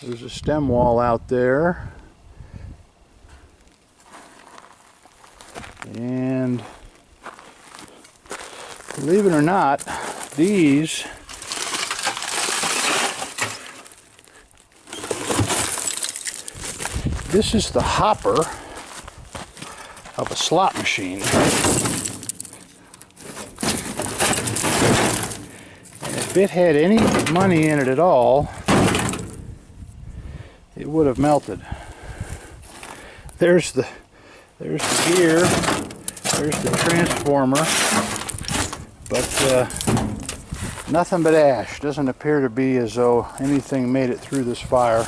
There's a stem wall out there. And believe it or not, this is the hopper of a slot machine. And if it had any money in it at all, it would have melted. There's the gear, there's the transformer, but nothing but ash. Doesn't appear to be as though anything made it through this fire.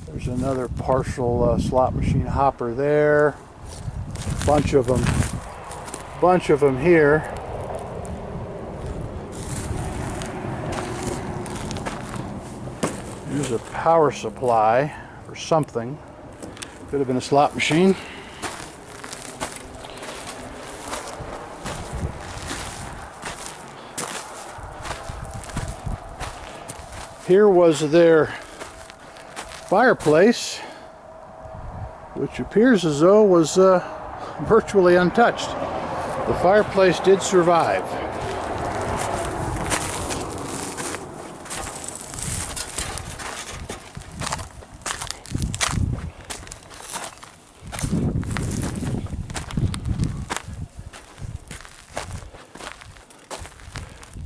There's another partial slot machine hopper there. Bunch of them here. There's a power supply for something. Could have been a slot machine. Here was their fireplace, which appears as though was virtually untouched. The fireplace did survive.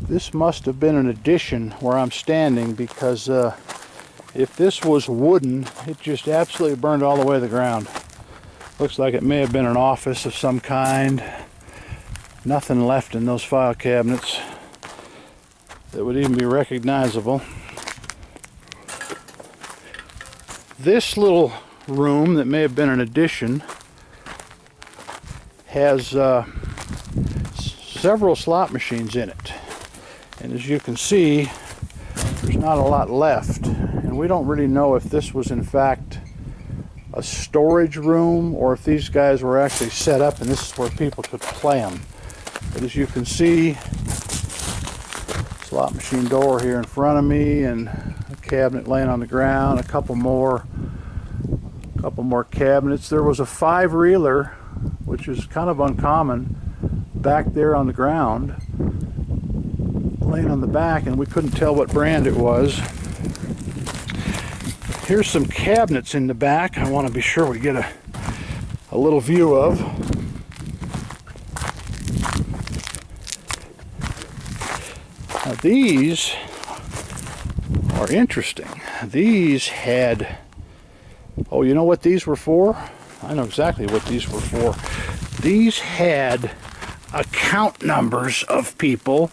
This must have been an addition where I'm standing, because if this was wooden, it just absolutely burned all the way to the ground. Looks like it may have been an office of some kind. Nothing left in those file cabinets that would even be recognizable. This little room that may have been an addition has several slot machines in it. And as you can see, there's not a lot left. And we don't really know if this was in fact a storage room or if these guys were actually set up and this is where people could play them. But as you can see, slot machine door here in front of me, and a cabinet laying on the ground, a couple more cabinets. There was a 5-reeler, which is kind of uncommon, back there on the ground, laying on the back, and we couldn't tell what brand it was. Here's some cabinets in the back I want to be sure we get a little view of. Now these are interesting. These had, oh, you know what these were for? I know exactly what these were for. These had account numbers of people,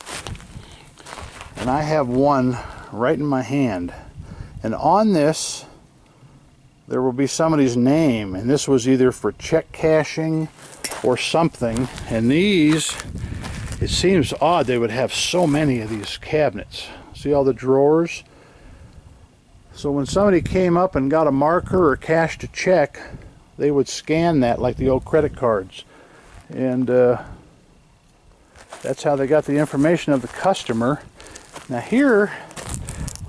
and I have one right in my hand. And on this, there will be somebody's name, and this was either for check cashing or something. And these, it seems odd they would have so many of these cabinets. See all the drawers? So when somebody came up and got a marker or cashed a check, they would scan that like the old credit cards. And that's how they got the information of the customer. Now here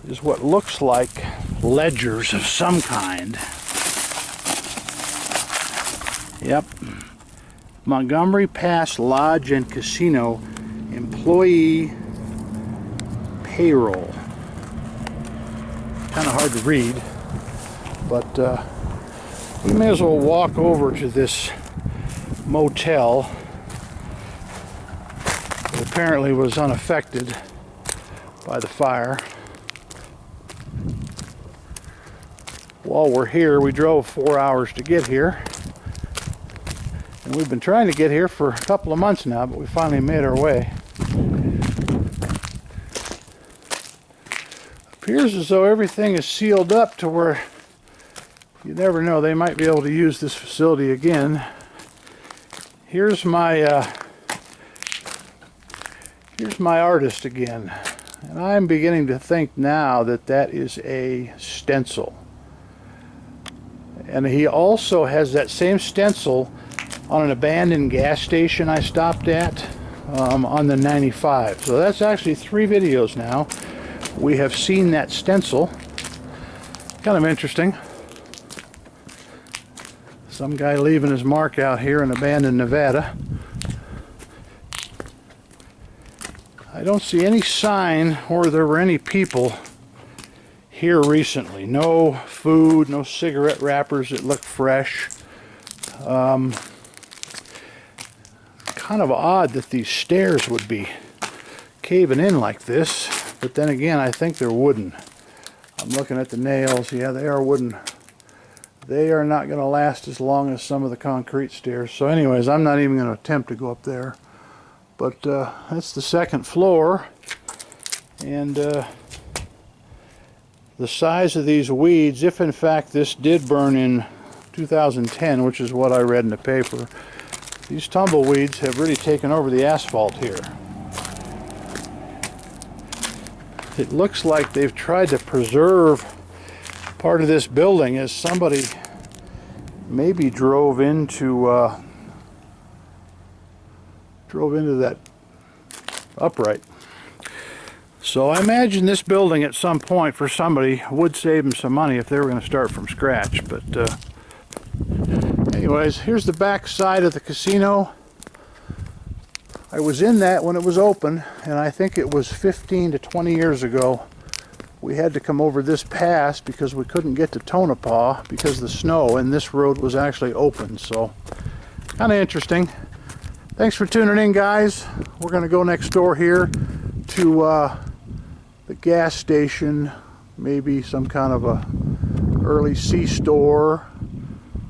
is what looks like ledgers of some kind. Yep. Montgomery Pass Lodge and Casino Employee Payroll. Kind of hard to read, but we may as well walk over to this motel that apparently was unaffected by the fire. While we're here, we drove 4 hours to get here, and we've been trying to get here for a couple of months now, but we finally made our way. Appears as though everything is sealed up to where you never know, they might be able to use this facility again. Here's my artist again, and I'm beginning to think now that that is a stencil. And he also has that same stencil on an abandoned gas station I stopped at on the 95. So that's actually 3 videos now we have seen that stencil. Kind of interesting. Some guy leaving his mark out here in abandoned Nevada. I don't see any sign or there were any people here recently. No food, no cigarette wrappers that look fresh. Kind of odd that these stairs would be caving in like this, but then again, I think they're wooden. I'm looking at the nails. Yeah, they are wooden. They are not going to last as long as some of the concrete stairs. So anyways, I'm not even going to attempt to go up there. But that's the second floor. And the size of these weeds, if in fact this did burn in 2010, which is what I read in the paper, these tumbleweeds have really taken over the asphalt here. It looks like they've tried to preserve part of this building as somebody maybe drove into that upright. So I imagine this building at some point for somebody would save them some money if they were going to start from scratch. But anyways, here's the back side of the casino. I was in that when it was open, and I think it was 15 to 20 years ago. We had to come over this pass because we couldn't get to Tonopah because of the snow, and this road was actually open. So kind of interesting. Thanks for tuning in, guys. We're going to go next door here to the gas station, maybe some kind of a early C-store.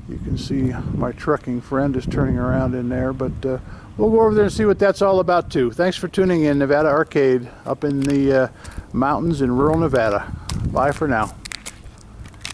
You can see my trucking friend is turning around in there, but we'll go over there and see what that's all about too. Thanks for tuning in. Nevada Arcade up in the mountains in rural Nevada. Bye for now.